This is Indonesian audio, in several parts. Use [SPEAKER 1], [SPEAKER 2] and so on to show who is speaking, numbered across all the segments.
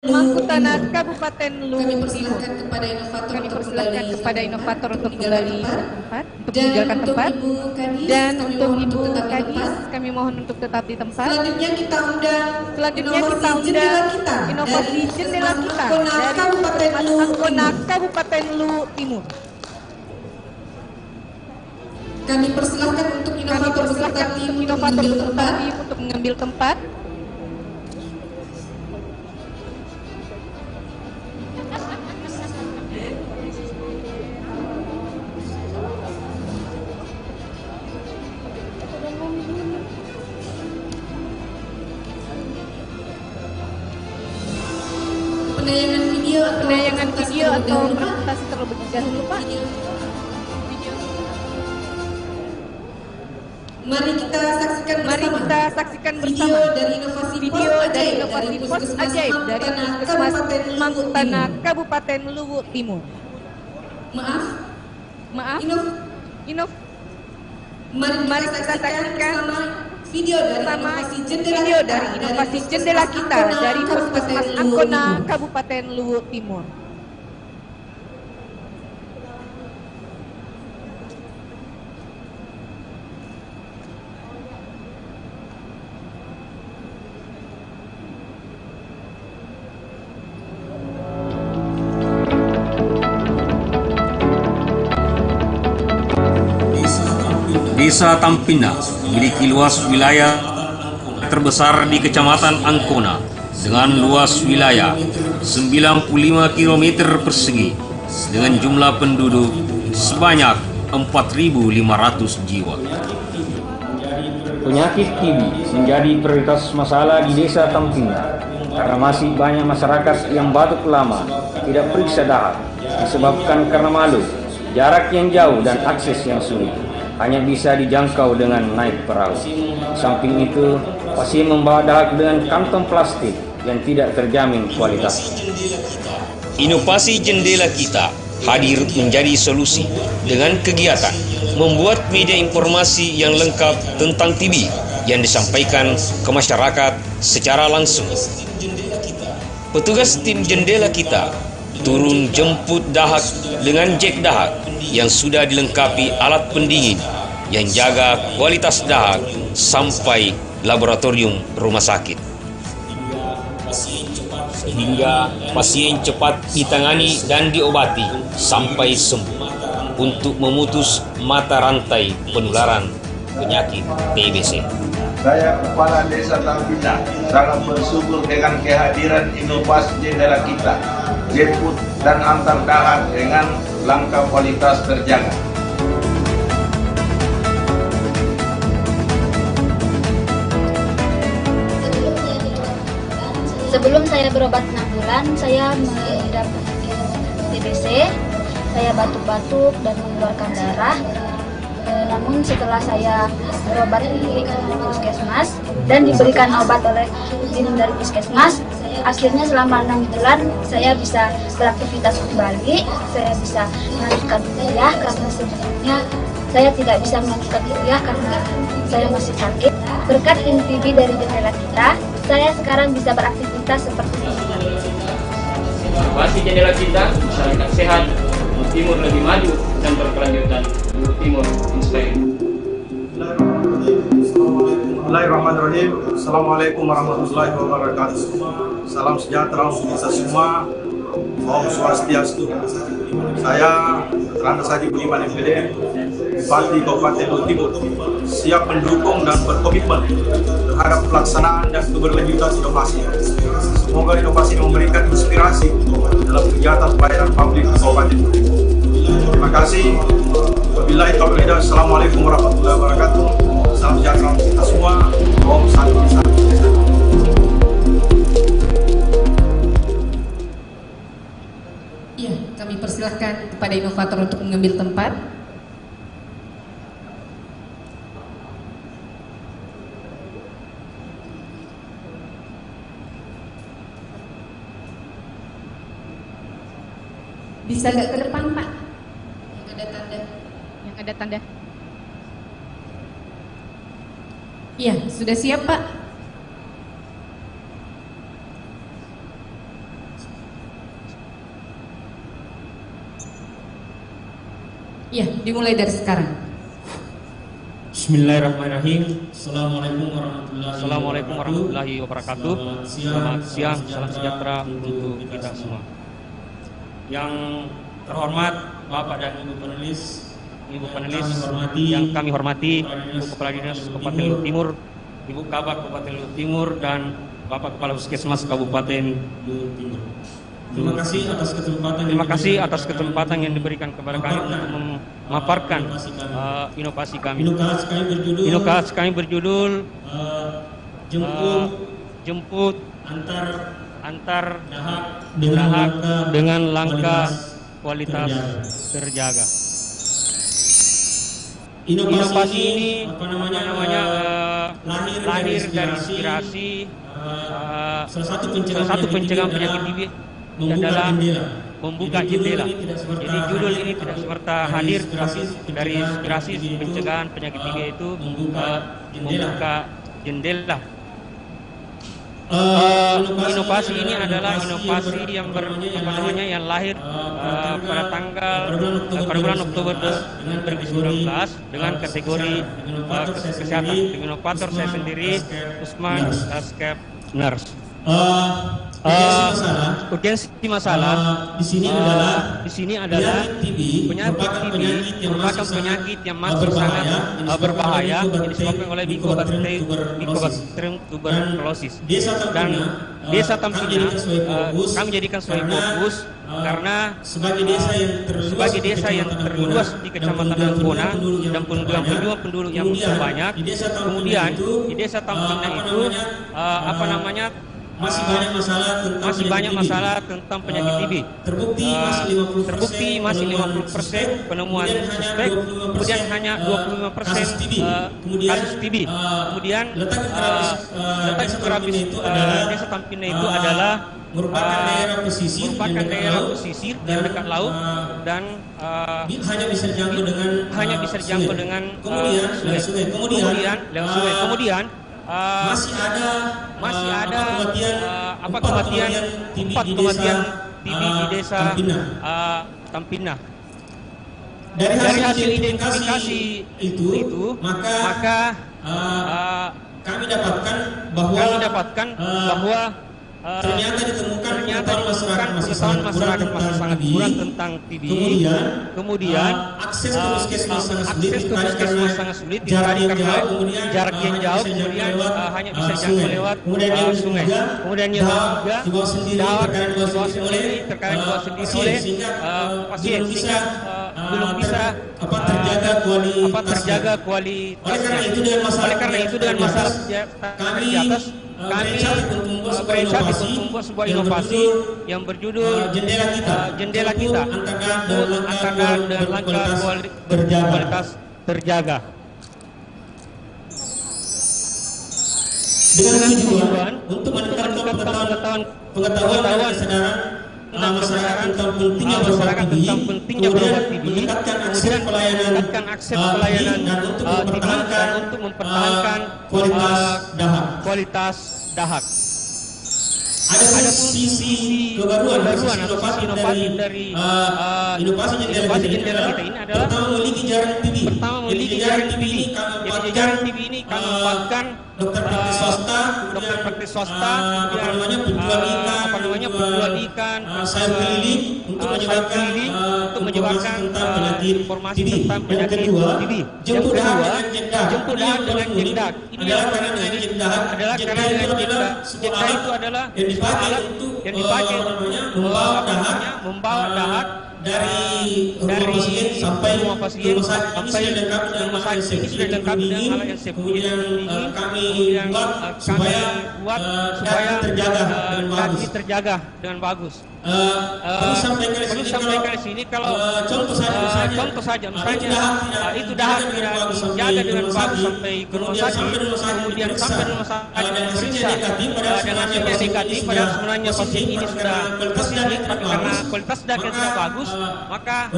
[SPEAKER 1] Mangku Tanah Kabupaten Luwu
[SPEAKER 2] Kami
[SPEAKER 1] Timur.
[SPEAKER 2] persilahkan kepada inovator
[SPEAKER 1] Kami
[SPEAKER 2] untuk
[SPEAKER 1] persilahkan
[SPEAKER 2] kembali
[SPEAKER 1] kepada inovator untuk kembali ke tempat, untuk
[SPEAKER 2] Dan
[SPEAKER 1] meninggalkan
[SPEAKER 2] untuk
[SPEAKER 1] tempat.
[SPEAKER 2] Ibu Kadis,
[SPEAKER 1] Dan
[SPEAKER 2] kami
[SPEAKER 1] untuk
[SPEAKER 2] mohon
[SPEAKER 1] Ibu
[SPEAKER 2] tetap di
[SPEAKER 1] Kadis,
[SPEAKER 2] tempat.
[SPEAKER 1] kami mohon untuk tetap di tempat.
[SPEAKER 2] Selanjutnya kita undang
[SPEAKER 1] Selanjutnya kita
[SPEAKER 2] inovasi
[SPEAKER 1] undang
[SPEAKER 2] jendela kita
[SPEAKER 1] inovasi
[SPEAKER 2] dari
[SPEAKER 1] jendela
[SPEAKER 2] Puskesmas
[SPEAKER 1] kita
[SPEAKER 2] Angkona,
[SPEAKER 1] dari
[SPEAKER 2] Kabupaten
[SPEAKER 1] Puskesmas
[SPEAKER 2] Luwu
[SPEAKER 1] Angkona,
[SPEAKER 2] Timur.
[SPEAKER 1] Kabupaten Luwu Timur.
[SPEAKER 2] Kami persilahkan untuk
[SPEAKER 1] Kami
[SPEAKER 2] inovator beserta
[SPEAKER 1] persilahkan
[SPEAKER 2] tim
[SPEAKER 1] untuk
[SPEAKER 2] untuk
[SPEAKER 1] inovator
[SPEAKER 2] mengambil
[SPEAKER 1] beserta
[SPEAKER 2] tempat.
[SPEAKER 1] tim untuk mengambil tempat.
[SPEAKER 2] Penayangan video
[SPEAKER 1] atau presentasi terlebih dahulu, Pak.
[SPEAKER 2] Mari kita saksikan bersama
[SPEAKER 1] video
[SPEAKER 2] dari inovasi
[SPEAKER 1] pos ajaib dari Puskesmas Mangku Tanah Kabupaten Luwu Timur. Maaf. Mari kita saksikan
[SPEAKER 2] video
[SPEAKER 1] dari inovasi jendela kita dari Puskesmas Angkona, Kabupaten Luwu Timur.
[SPEAKER 3] Desa Tampina memiliki luas wilayah terbesar di Kecamatan Angkona dengan luas wilayah 95 km persegi dengan jumlah penduduk sebanyak 4.500 jiwa.
[SPEAKER 4] Penyakit TB menjadi prioritas masalah di Desa Tampina karena masih banyak masyarakat yang batuk lama, tidak periksa dahak disebabkan karena malu, jarak yang jauh dan akses yang sulit. Hanya bisa dijangkau dengan naik perahu. Samping itu, pasien membawa dahak dengan kantong plastik yang tidak terjamin kualitas.
[SPEAKER 3] Inovasi jendela kita hadir menjadi solusi dengan kegiatan membuat media informasi yang lengkap tentang TB yang disampaikan ke masyarakat secara langsung. Petugas tim jendela kita turun jemput dahak dengan jek dahak yang sudah dilengkapi alat pendingin yang jaga kualitas dahak sampai laboratorium rumah sakit. Sehingga pasien cepat ditangani dan diobati sampai sembuh untuk memutus mata rantai penularan penyakit TBC.
[SPEAKER 5] Saya Kepala Desa Tampina sangat bersyukur dengan kehadiran inovasi jendela kita, jemput dan antar dahak dengan langkah kualitas terjaga.
[SPEAKER 6] Sebelum saya berobat 6 bulan, saya mengidap TBC, saya batuk-batuk dan mengeluarkan darah. Namun setelah saya berobat di puskesmas dan diberikan obat oleh tim dari puskesmas, akhirnya selama 6 bulan saya bisa beraktivitas kembali, saya bisa melanjutkan kuliah karena sebelumnya saya tidak bisa melanjutkan kuliah karena saya masih sakit. Berkat tim TB dari jendela kita, saya sekarang bisa beraktivitas seperti ini.
[SPEAKER 4] Inovasi jendela kita, masyarakat sehat, Luwu Timur lebih maju dan berkelanjutan. Luwu Timur inspire.
[SPEAKER 7] Bismillahirrahmanirrahim. Assalamualaikum warahmatullahi wabarakatuh. Salam sejahtera untuk kita semua. Om Swastiastu. Saya Randa Saji Budiman MPD, Bupati Kabupaten Luwu Timur, siap mendukung dan berkomitmen terhadap pelaksanaan dan keberlanjutan inovasi. Semoga inovasi memberikan inspirasi dalam kegiatan pelayanan publik di Kabupaten Luwu Timur. Terima kasih. Wabillahi taufiq hidayah. Assalamualaikum warahmatullahi wabarakatuh. Salam sejahtera untuk kita semua. Om Santi Santi.
[SPEAKER 2] Ya, kami persilahkan kepada inovator untuk mengambil tempat. Bisa nggak ke depan, Pak? Yang ada tanda.
[SPEAKER 1] Yang ada tanda.
[SPEAKER 2] Iya, sudah siap, Pak? Iya, dimulai dari sekarang.
[SPEAKER 8] Bismillahirrahmanirrahim.
[SPEAKER 9] Assalamualaikum warahmatullahi wabarakatuh. Selamat siang, salam sejahtera untuk kita semua.
[SPEAKER 8] Yang terhormat Bapak dan Ibu panelis
[SPEAKER 9] yang kami hormati, Ibu Kepala Dinas Kabupaten Luhut Timur, Ibu Kabak Kabupaten Luhut Timur, dan Bapak Kepala Puskesmas Kabupaten Luhut Timur.
[SPEAKER 8] Terima kasih atas kesempatan
[SPEAKER 9] yang diberikan kepada kami untuk memaparkan inovasi kami.
[SPEAKER 8] Inovasi kami berjudul
[SPEAKER 9] jemput antar
[SPEAKER 8] dahak
[SPEAKER 9] dengan langkah kualitas terjaga. Inovasi ini lahir dari inspirasi salah satu pencegahan penyakit TB adalah membuka jendela. Jadi judul ini tidak semerta hadir, tetapi dari inspirasi pencegahan penyakit TB itu membuka jendela. Inovasi ini adalah inovasi yang yang lahir pada bulan Oktober 2019 dengan kategori kesehatan. Inovator saya sendiri Usman Skep Nurse. Urgensi masalah di sini adalah penyakit TB merupakan penyakit yang masih sangat berbahaya yang disebabkan oleh Mycobacterium tuberculosis, dan Desa Tampina kami jadikan sebagai fokus karena sebagai desa yang terluas di Kecamatan Lempona dan penduduk yang banyak. Kemudian di Desa Tampina itu masih banyak masalah tentang penyakit TB. Terbukti masih 50% penemuan suspek, kemudian hanya 25% kasus TB. Kemudian letak geografis Desa Tampina itu adalah merupakan daerah pesisir yang dekat laut dan hanya bisa dijangkau dengan sungai. Kemudian masih ada kematian 4 kematian TB di Desa Tampina. Dari hasil identifikasi itu maka kami dapatkan bahwa ternyata ditemukan pengetahuan masyarakat masih sangat kurang tentang TB. Kemudian akses ke puskesmas sangat sulit dicari karena jarak yang jauh, kemudian hanya bisa dijangkau lewat sungai. Kemudian yang ketiga, dawat sendiri terkadang dibawa sendiri oleh pasien sehingga belum bisa terjaga kualitasnya. Oleh karena itu dengan masalah di atas kami berinisiatif untuk membuat sebuah inovasi yang berjudul jendela kita antara dengan langkah kualitas terjaga. Dengan tujuan untuk meningkatkan pengetahuan tentang masyarakat tentang pentingnya berobat TB, kemudian meningkatkan akses pelayanan TB dan untuk mempertahankan kualitas dahak. Ada pun sisi kebaruan atau sisi inovatif dari inovasi jendela kita ini adalah pertama memiliki jaring TB. Jadi jaring TB ini kami manfaatkan dokter praktis swasta, penjual ikan, sayur keliling untuk menyebarkan informasi tentang penyakit TB. Yang kedua, jemput dahak dengan jendak. Ini yang unik adalah karena dengan jendak itu adalah alat yang dipakai membawa dahak dari rumah pasien sampai rumah sakit. Ini sudah lengkap dengan alat yang kemudian kami buat supaya daging terjaga dengan bagus. Perlu sampaikan di sini kalau contoh saja misalnya itu dahak tidak dijaga dengan bagus sampai ke rumah sakit, kemudian sampai rumah sakit periksa dengan hasilnya negatif, padahal sebenarnya pasien ini sudah positif, tapi karena kualitas daging tidak bagus, maka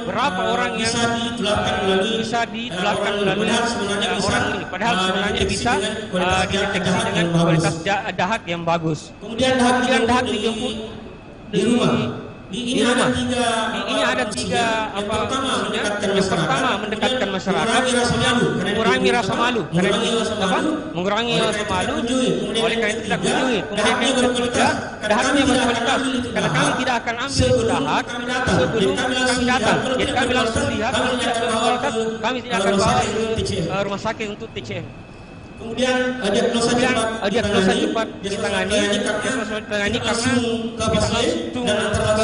[SPEAKER 9] berapa orang yang bisa ditularkan melalui orang ini, padahal sebenarnya bisa dideteksi dengan kualitas dahak yang bagus. Kemudian dahak dijemput di Ini ada tiga apa maksudnya? Yang pertama mendekatkan masyarakat, mengurangi rasa malu, mengurangi rasa malu. Oleh karena itu tidak kunjungi. Kemudian yang ketiga, dahaknya berkualitas. Karena kami tidak akan ambil dahak sebelum kami datang. Jadi kami langsung lihat kalau tidak berkualitas, kami tidak akan bawa ke rumah sakit untuk TCM. Kemudian diagnosa cepat ditangani karena langsung ke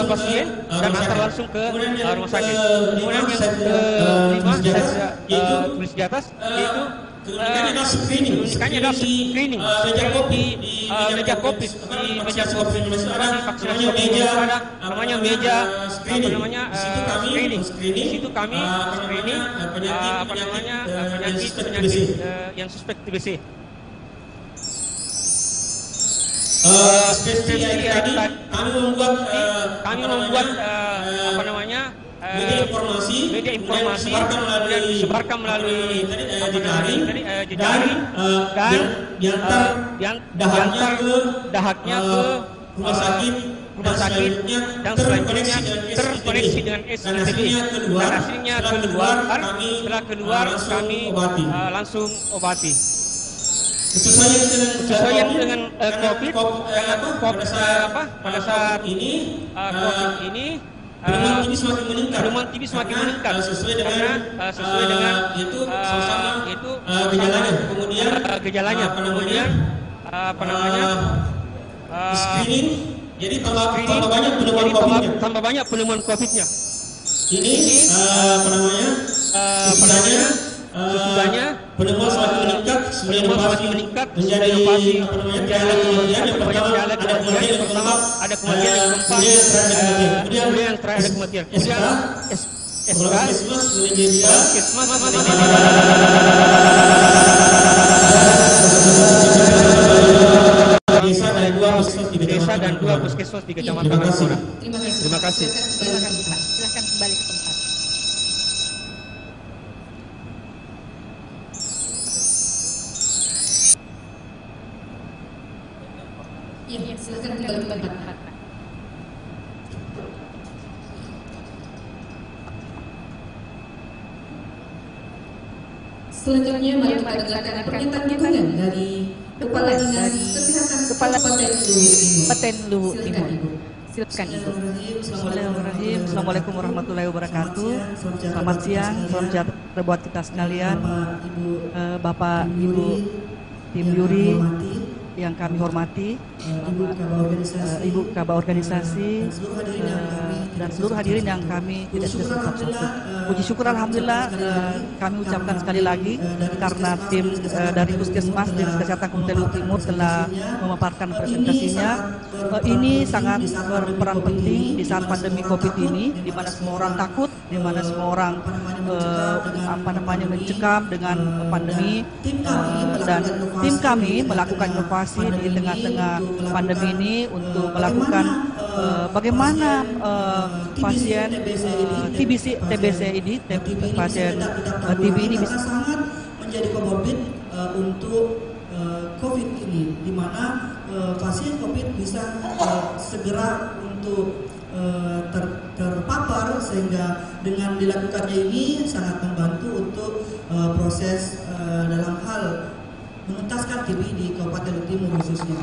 [SPEAKER 9] pasien dan antar langsung ke rumah sakit. Kemudian yang kelima saya tulis di atas yaitu adalah screening di meja COVID di meja COVID ada vaksinasi COVID ada namanya meja screening. Di situ kami screening penyakit yang suspek TBC. Seperti tadi kami membuat media informasi disebarkan melalui jejaring dan diantar dahaknya ke rumah sakit dan selanjutnya terkoneksi dengan SPTB dan hasilnya setelah keluar kami langsung obati. Sesuai dengan COVID karena pada saat ini COVID ini penemuan TB semakin meningkat karena sesuai dengan itu gejalanya kemudian screening jadi tambah banyak penemuan COVID-nya. Ini sesudahnya penemuan semakin meningkat menjadi pertama ada kematian yang keempat kemudian yang terakhir ada kematian kemudian desa dan dua puskesmas di Kecamatan Argona. Terima kasih.
[SPEAKER 1] Silakan kembali ke tempat.
[SPEAKER 2] Iya, silakan kembali ke tempat. Selanjutnya mari kita dengarkan pernyataan dukungan dari Kepala Dinas Kesehatan
[SPEAKER 1] Kabupaten Luhut Timur. Silakan Ibu. Bismillahirrahmanirrahim. Assalamualaikum warahmatullahi wabarakatuh. Selamat siang, salam sejahtera buat kita sekalian. Bapak, Ibu, tim Yuri yang kami hormati, Ibu Kabah Organisasi, dan seluruh hadirin yang kami tidak bisa satu-satu. Puji syukur Alhamdulillah kami ucapkan sekali lagi karena tim dari Puskesmas Dinas Kesehatan Kabupaten Luhut Timur telah memaparkan presentasinya. Ini sangat berperan penting di saat pandemi COVID ini, di mana semua orang takut, di mana semua orang mencekam dengan pandemi, dan tim kami melakukan inovasi di tengah-tengah pandemi ini untuk melakukan bagaimana pasien TBC ini, pasien TB ini bisa sangat menjadi komorbid untuk COVID ini, di mana pasien COVID bisa segera untuk terpapar, sehingga dengan dilakukannya ini sangat membantu untuk proses dalam hal menuntaskan TB di Kabupaten Luhut Timur khususnya.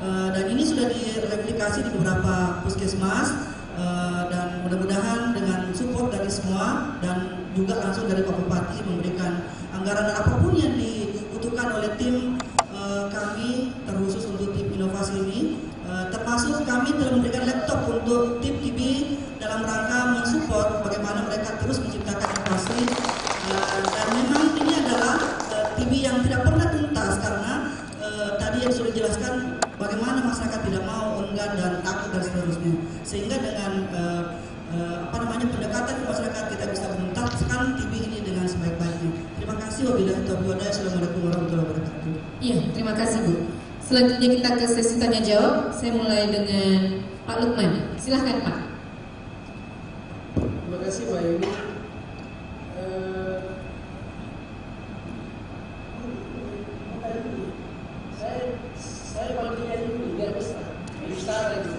[SPEAKER 1] Dan ini sudah direplikasi di beberapa puskesmas, dan mudah-mudahan dengan support dari semua dan juga langsung dari Pak Bupati memberikan anggaran apapun yang dibutuhkan oleh tim kami terkhusus untuk tim inovasi ini, termasuk kami telah memberikan laptop untuk tim TB dalam rangka mensupport bagaimana mereka terus menciptakan inovasi, dan memang ini adalah TB yang tidak pernah tuntas karena tadi yang sudah dijelaskan bagaimana masyarakat tidak mau, enggan dan takut dan seterusnya, sehingga dengan pendekatan ke masyarakat kita bisa menuntaskan TB ini dengan sebaik-baiknya. Terima kasih. Wabillahi taufiq wal hidayah. Assalamualaikum warahmatullahi wabarakatuh.
[SPEAKER 2] Iya, terima kasih Bu. Selanjutnya kita ke sesi tanya jawab. Saya mulai dengan Pak Lukman. Silahkan Pak.
[SPEAKER 10] Terima kasih Mbak Yuni. Saya bagian ini biar besar lagi.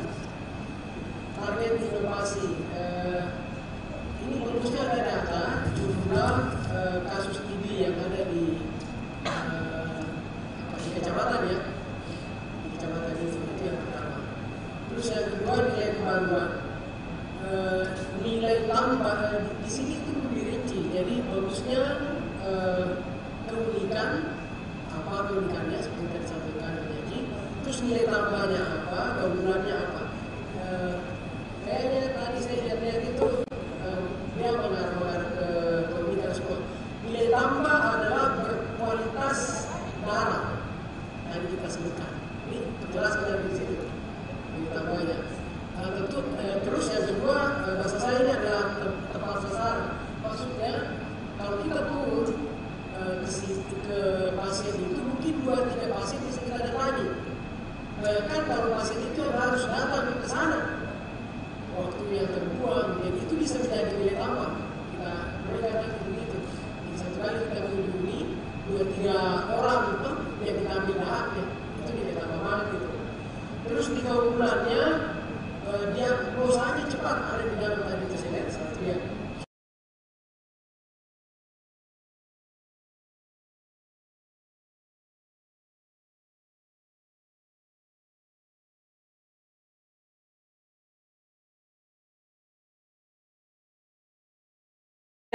[SPEAKER 10] Target inovasi
[SPEAKER 9] Terus yang kedua nilai kemaluan. Nilai tambah di sini itu lebih rinci. Jadi bagusnya keunikan, apa keunikannya seperti yang disampaikan Jadi. Terus nilai tambahnya apa, keunggulannya apa. Kayaknya tadi saya lihat itu dia mengarah ke keunikan semua. Nilai tambah adalah berkualitas darah yang kita sebutkan. Ini jelaskan di situ. Nilai tambahnya. Tentu terus yang kedua bahasa saya ini adalah tepat sasaran. Maksudnya kalau kita turun ke pasien itu mungkin 2-3 pasien bisa kita datangi. Bayangkan kalau pasien itu harus datang ke sana, waktu yang terbuang, jadi itu bisa menjadi nilai tambah. Kita berikan itu begitu. Jadi satu kali kita mengunjungi 2-3 orang itu yang kita ambil haknya, itu nilai tambah banget gitu. Terus di keunggulannya dia prosesnya cepat, ada di dalam tadi itu saya lihat satu ya.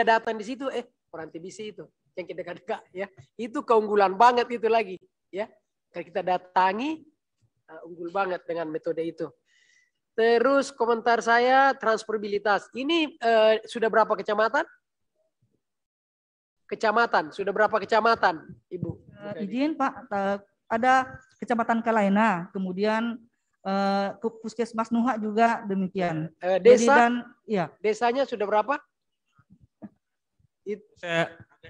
[SPEAKER 9] Datang di situ, orang TBC itu yang kita dekat-dekat ya, itu keunggulan banget itu lagi ya. Kalau kita datangi unggul banget dengan metode itu. Terus komentar saya transferabilitas. Ini sudah berapa kecamatan? Kecamatan sudah berapa kecamatan, Ibu?
[SPEAKER 10] Izin Pak, ada Kecamatan Kalaina, kemudian Puskesmas Nuha juga demikian.
[SPEAKER 9] Desa?
[SPEAKER 10] Jadi dan ya.
[SPEAKER 9] Desanya sudah berapa?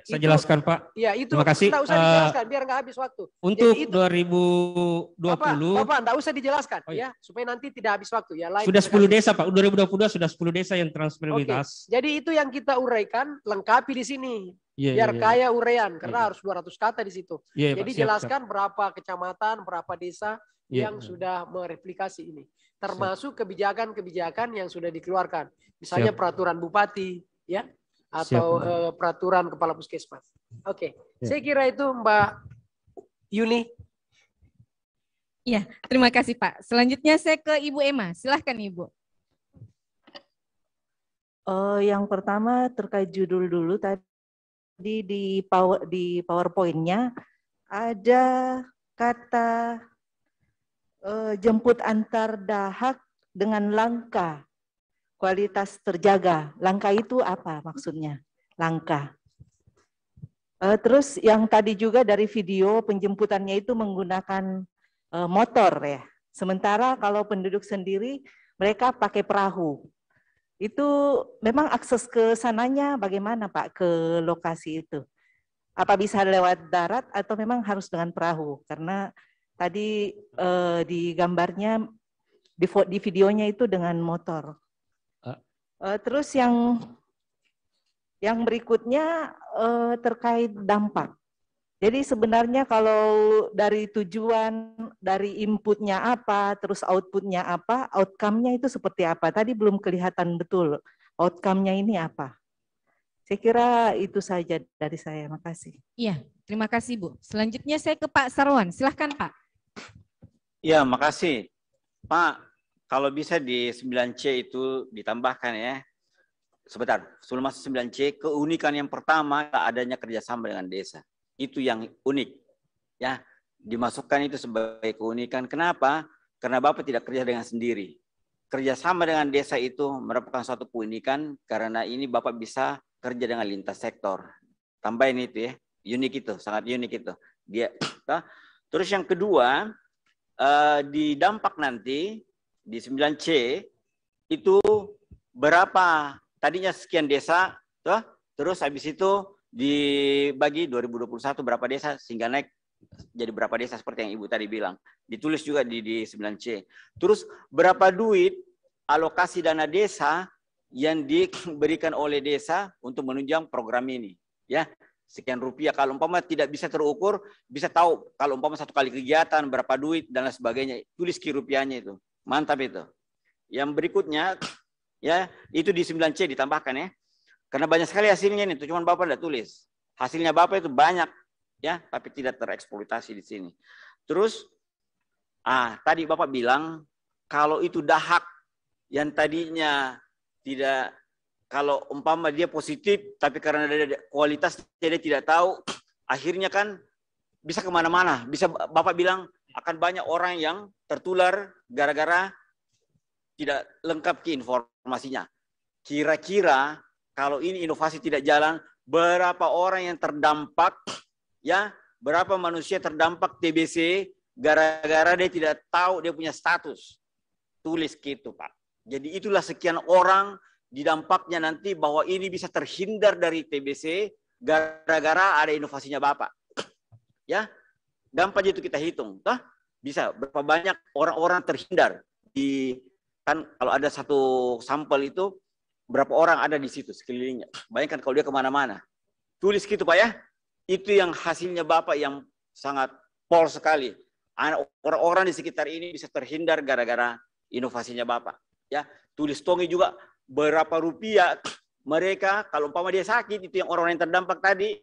[SPEAKER 8] Saya jelaskan Pak.
[SPEAKER 9] Iya itu.
[SPEAKER 8] Terima kasih.
[SPEAKER 9] Nggak usah dijelaskan biar nggak habis waktu.
[SPEAKER 8] Untuk
[SPEAKER 9] itu,
[SPEAKER 8] 2020.
[SPEAKER 9] Bapak nggak usah dijelaskan ya supaya nanti tidak habis waktu ya.
[SPEAKER 8] Sudah 10 desa Pak. 2022 sudah 10 desa yang transferabilitas.
[SPEAKER 9] Jadi itu yang kita uraikan lengkapi di sini. Biar kaya uraian karena harus 200 kata di situ. Jadi jelaskan berapa kecamatan, berapa desa yang sudah mereplikasi ini. Termasuk kebijakan-kebijakan yang sudah dikeluarkan. Misalnya peraturan bupati ya. Atau peraturan kepala puskesmas. Oke. Saya kira itu Mbak Yuni.
[SPEAKER 11] Ya, terima kasih Pak. Selanjutnya saya ke Ibu Emma. Silahkan Ibu.
[SPEAKER 10] Yang pertama terkait judul dulu tadi di PowerPoint-nya ada kata jemput antar dahak dengan langka. Kualitas terjaga. Langka itu apa maksudnya? Langka. Terus yang tadi juga dari video penjemputannya itu menggunakan motor ya. Sementara kalau penduduk sendiri mereka pakai perahu. Itu memang akses ke sananya bagaimana Pak ke lokasi itu? Apa bisa lewat darat atau memang harus dengan perahu? Karena tadi di gambarnya di videonya itu dengan motor. Terus yang berikutnya terkait dampak. Jadi sebenarnya kalau dari tujuan, dari inputnya apa, terus outputnya apa, outcome-nya itu seperti apa. Tadi belum kelihatan betul outcome-nya ini apa. Saya kira itu saja dari saya. Makasih.
[SPEAKER 11] Iya, terima kasih Bu. Selanjutnya saya ke Pak Sarwan. Silahkan Pak.
[SPEAKER 12] Iya, makasih. Pak. Kalau bisa di 9C itu ditambahkan ya. Sebentar, sebelum masuk 9C, keunikan yang pertama adanya kerjasama dengan desa. Itu yang unik. Ya, dimasukkan itu sebagai keunikan. Kenapa? Karena Bapak tidak kerja dengan sendiri. Kerjasama dengan desa itu merupakan suatu keunikan karena ini Bapak bisa kerja dengan lintas sektor. Tambahin itu ya, unik itu, sangat unik itu. Terus yang kedua, di dampak nanti, di 9C itu berapa tadinya sekian desa terus habis itu dibagi 2021 berapa desa sehingga naik jadi berapa desa seperti yang Ibu tadi bilang ditulis juga di 9C terus berapa duit alokasi dana desa yang diberikan oleh desa untuk menunjang program ini ya sekian rupiah kalau umpama tidak bisa terukur bisa tahu kalau umpama satu kali kegiatan berapa duit dan lain sebagainya tulis ki rupiahnya itu. Mantap itu. Yang berikutnya, ya itu di 9C ditambahkan ya. Karena banyak sekali hasilnya ini, cuma Bapak tidak tulis. Hasilnya Bapak itu banyak, ya, tapi tidak tereksploitasi di sini. Terus, tadi Bapak bilang kalau itu dahak yang tadinya tidak, kalau umpama dia positif, tapi karena ada kualitas dia tidak tahu, akhirnya kan bisa kemana-mana. Bisa Bapak bilang akan banyak orang yang tertular gara-gara tidak lengkap ke informasinya. Kira-kira kalau ini inovasi tidak jalan, berapa orang yang terdampak, ya, berapa manusia terdampak TBC gara-gara dia tidak tahu dia punya status. Tulis gitu, Pak. Jadi itulah sekian orang didampaknya nanti bahwa ini bisa terhindar dari TBC gara-gara ada inovasinya Bapak. Ya, gampang itu kita hitung. Toh? Bisa berapa banyak orang-orang terhindar di, kan kalau ada satu sampel itu berapa orang ada di situ sekelilingnya. Bayangkan kalau dia kemana-mana. Tulis gitu Pak ya. Itu yang hasilnya Bapak yang sangat pol sekali. Orang-orang di sekitar ini bisa terhindar gara-gara inovasinya Bapak. Ya, tulis tongi juga berapa rupiah mereka kalau umpama dia sakit, itu yang orang yang terdampak tadi,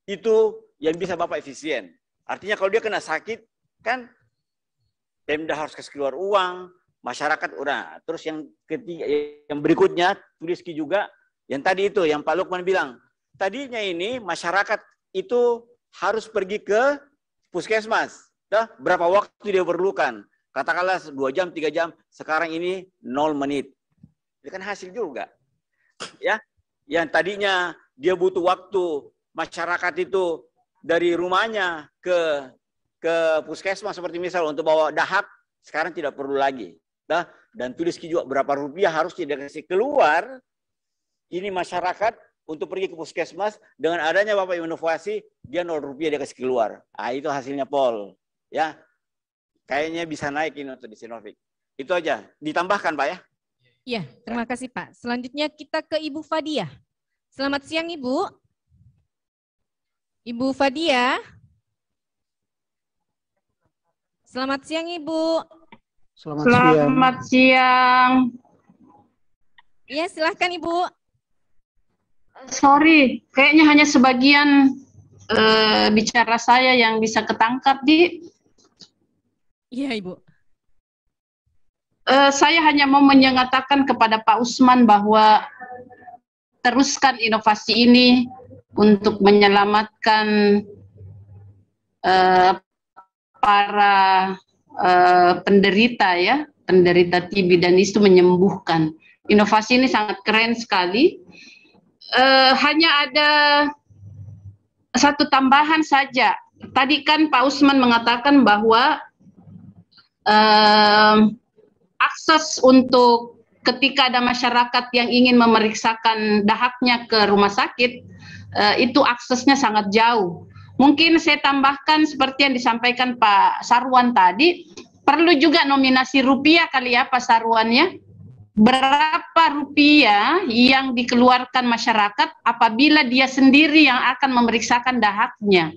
[SPEAKER 12] itu yang bisa Bapak efisien. Artinya kalau dia kena sakit kan Pemda harus kasih keluar uang, masyarakat udah. Terus yang ketiga, yang berikutnya tulis juga yang tadi itu yang Pak Lukman bilang. Tadinya ini masyarakat itu harus pergi ke puskesmas. Berapa waktu dia perlukan? Katakanlah 2 jam, 3 jam. Sekarang ini 0 menit. Itu kan hasil juga. Ya, yang tadinya dia butuh waktu masyarakat itu dari rumahnya ke puskesmas seperti misal untuk bawa dahak, sekarang tidak perlu lagi. Dan tulis juga berapa rupiah harus tidak kasih keluar. Ini masyarakat untuk pergi ke puskesmas dengan adanya Bapak inovasi, dia 0 rupiah dia kasih keluar. Itu hasilnya Pol. Ya, kayaknya bisa naik ini untuk di Sinovac. Itu aja. Ditambahkan Pak ya.
[SPEAKER 11] Iya, terima kasih Pak. Selanjutnya kita ke Ibu Fadia. Selamat siang Ibu. Ibu Fadia. Selamat siang Ibu.
[SPEAKER 13] Selamat siang.
[SPEAKER 11] Iya, silahkan Ibu.
[SPEAKER 13] Sorry, kayaknya hanya sebagian bicara saya yang bisa ketangkap di.
[SPEAKER 11] Iya Ibu.
[SPEAKER 13] Saya hanya mau menyatakan kepada Pak Usman bahwa teruskan inovasi ini untuk menyelamatkan para penderita ya, penderita TB dan itu menyembuhkan. Inovasi ini sangat keren sekali. Hanya ada satu tambahan saja. Tadi kan Pak Usman mengatakan bahwa akses untuk ketika ada masyarakat yang ingin memeriksakan dahaknya ke rumah sakit, itu aksesnya sangat jauh. Mungkin saya tambahkan seperti yang disampaikan Pak Sarwan tadi, perlu juga nominasi rupiah kali ya Pak Sarwannya. Berapa rupiah yang dikeluarkan masyarakat apabila dia sendiri yang akan memeriksakan dahaknya.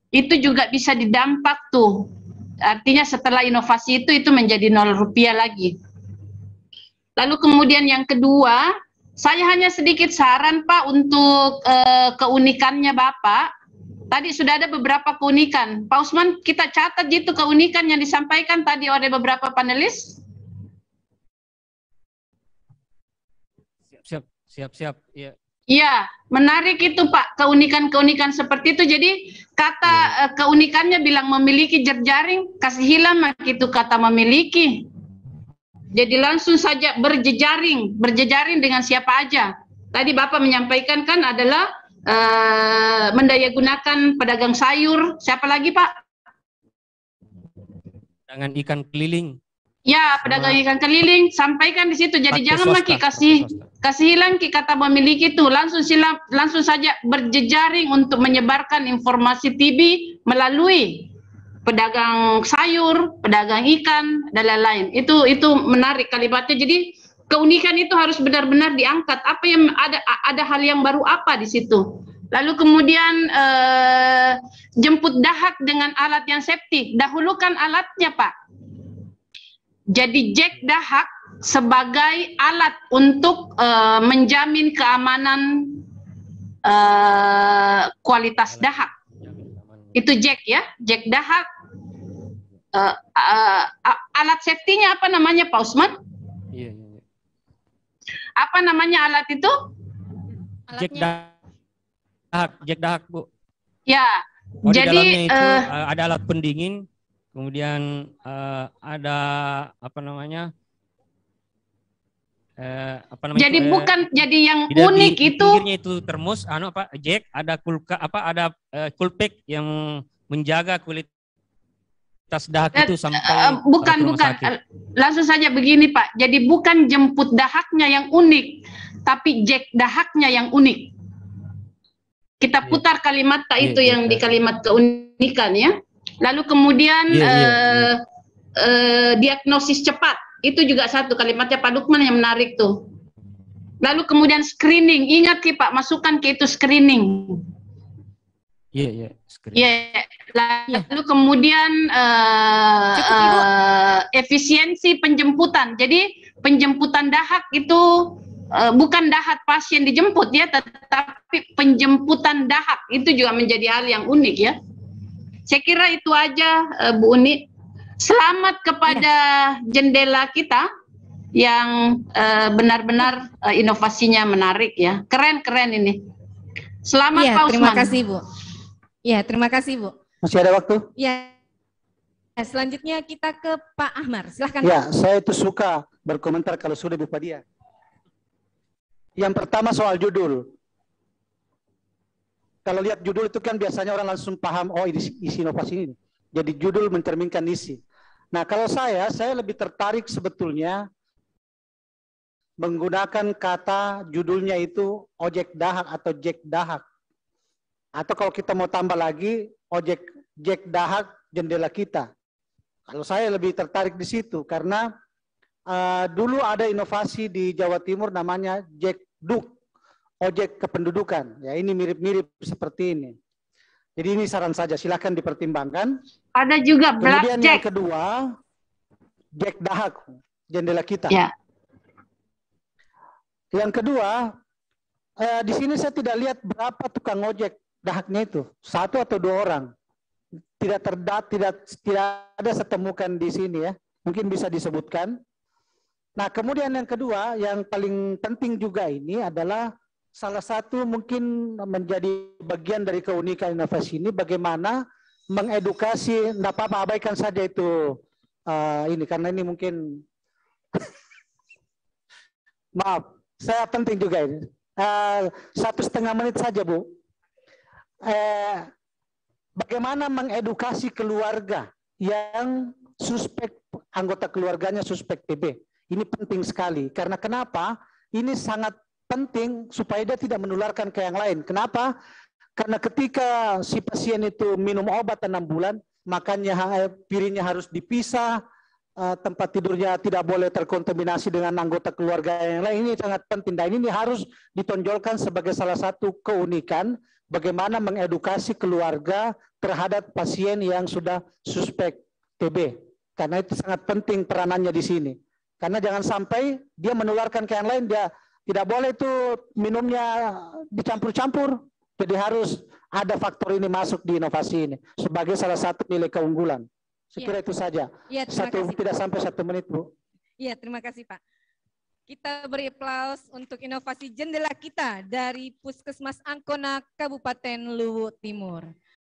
[SPEAKER 13] Itu juga bisa didampak tuh. Artinya setelah inovasi itu menjadi 0 rupiah lagi. Lalu kemudian yang kedua, saya hanya sedikit saran Pak untuk keunikannya Bapak. Tadi sudah ada beberapa keunikan. Pak Usman, kita catat gitu keunikan yang disampaikan tadi oleh beberapa panelis.
[SPEAKER 8] Siap. Ya.
[SPEAKER 13] Iya, menarik itu Pak, keunikan-keunikan seperti itu. Jadi kata keunikannya bilang memiliki jejaring, kasih hilang gitu kata memiliki. Jadi langsung saja berjejaring dengan siapa aja. Tadi Bapak menyampaikan kan adalah mendayagunakan pedagang sayur. Siapa lagi Pak?
[SPEAKER 8] Pedagang ikan keliling.
[SPEAKER 13] Ya, pedagang ikan keliling, sampaikan di situ. Jadi jangan lagi kasih hilang kata memiliki itu, langsung saja berjejaring untuk menyebarkan informasi TB melalui pedagang sayur, pedagang ikan dan lain-lain. Itu menarik kalimatnya. Jadi keunikan itu harus benar-benar diangkat. Apa yang ada hal yang baru apa di situ. Lalu kemudian jemput dahak dengan alat yang safety. Dahulukan alatnya Pak. Jadi jack dahak sebagai alat untuk menjamin keamanan kualitas dahak. Itu jack ya, jack dahak. alat safety-nya apa namanya Pak Usman?
[SPEAKER 8] Iya.
[SPEAKER 13] Apa namanya alat itu?
[SPEAKER 8] Jack dahak, Bu.
[SPEAKER 13] Ya.
[SPEAKER 8] Oh,
[SPEAKER 13] jadi
[SPEAKER 8] di dalamnya itu ada alat pendingin, kemudian ada apa namanya?
[SPEAKER 13] Jadi bukan jadi yang unik
[SPEAKER 8] di
[SPEAKER 13] itu.
[SPEAKER 8] pinggirnya itu termos, jack, ada ada coolpack yang menjaga kualitas dahak itu sampai
[SPEAKER 13] bukan. Langsung saja begini Pak. Jadi bukan jemput dahaknya yang unik, tapi jack dahaknya yang unik. Kita putar kalimat itu yang di kalimat keunikan ya. Lalu kemudian diagnosis cepat. Itu juga satu kalimatnya Pak Lukman yang menarik tuh. Lalu kemudian screening. Ingat Pak, masukkan ke itu screening.
[SPEAKER 8] Iya.
[SPEAKER 13] Lalu kemudian efisiensi penjemputan. Jadi penjemputan dahak itu bukan dahak pasien dijemput ya, tetapi penjemputan dahak itu juga menjadi hal yang unik ya. Saya kira itu aja Bu Uni. Selamat kepada jendela kita yang benar-benar inovasinya menarik ya. Keren ini. Selamat Pak Usman.
[SPEAKER 11] Terima kasih Bu. Ya, terima kasih Bu.
[SPEAKER 14] Masih ada waktu?
[SPEAKER 11] Ya. Selanjutnya kita ke Pak Ahmar. Silahkan.
[SPEAKER 14] Ya,
[SPEAKER 11] Pak.
[SPEAKER 14] saya itu suka berkomentar kalau sudah Bu Padia. Yang pertama soal judul. Kalau lihat judul itu kan biasanya orang langsung paham, oh ini isi inovasi ini. Jadi judul mencerminkan isi. Nah kalau saya lebih tertarik sebetulnya menggunakan kata judulnya itu ojek dahak atau jack dahak. Atau kalau kita mau tambah lagi, jack dahak jendela kita. Kalau saya lebih tertarik di situ karena dulu ada inovasi di Jawa Timur namanya jack duk, ojek kependudukan. Ya ini mirip-mirip seperti ini. Jadi ini saran saja, silakan dipertimbangkan.
[SPEAKER 13] Ada juga black
[SPEAKER 14] kemudian
[SPEAKER 13] jack.
[SPEAKER 14] Yang kedua, jack dahak jendela kita.
[SPEAKER 13] Ya.
[SPEAKER 14] Yang kedua, di sini saya tidak lihat berapa tukang ojek dahaknya itu, 1 atau 2 orang. Tidak ada setemukan di sini ya. Mungkin bisa disebutkan. Nah, kemudian yang kedua, yang paling penting juga ini adalah salah satu mungkin menjadi bagian dari keunikan inovasi ini bagaimana mengedukasi, enggak apa-apa abaikan saja itu ini karena ini mungkin maaf, saya penting juga ini. 1,5 menit saja Bu. Bagaimana mengedukasi keluarga yang suspek, anggota keluarganya suspek TB. Ini penting sekali. Karena kenapa? Ini sangat penting supaya dia tidak menularkan ke yang lain. Kenapa? Karena ketika si pasien itu minum obat 6 bulan, makanya piringnya harus dipisah, tempat tidurnya tidak boleh terkontaminasi dengan anggota keluarga yang lain. Ini sangat penting. Dan ini harus ditonjolkan sebagai salah satu keunikan bagaimana mengedukasi keluarga terhadap pasien yang sudah suspek TB. Karena itu sangat penting peranannya di sini. Karena jangan sampai dia menularkan ke yang lain, dia tidak boleh itu minumnya dicampur-campur. Jadi harus ada faktor ini masuk di inovasi ini sebagai salah satu nilai keunggulan. Saya kira itu saja.
[SPEAKER 11] Ya,
[SPEAKER 14] tidak sampai 1 menit, Bu.
[SPEAKER 11] Iya, terima kasih, Pak. Kita beri aplaus untuk inovasi jendela kita dari Puskesmas Angkona, Kabupaten Luwu Timur.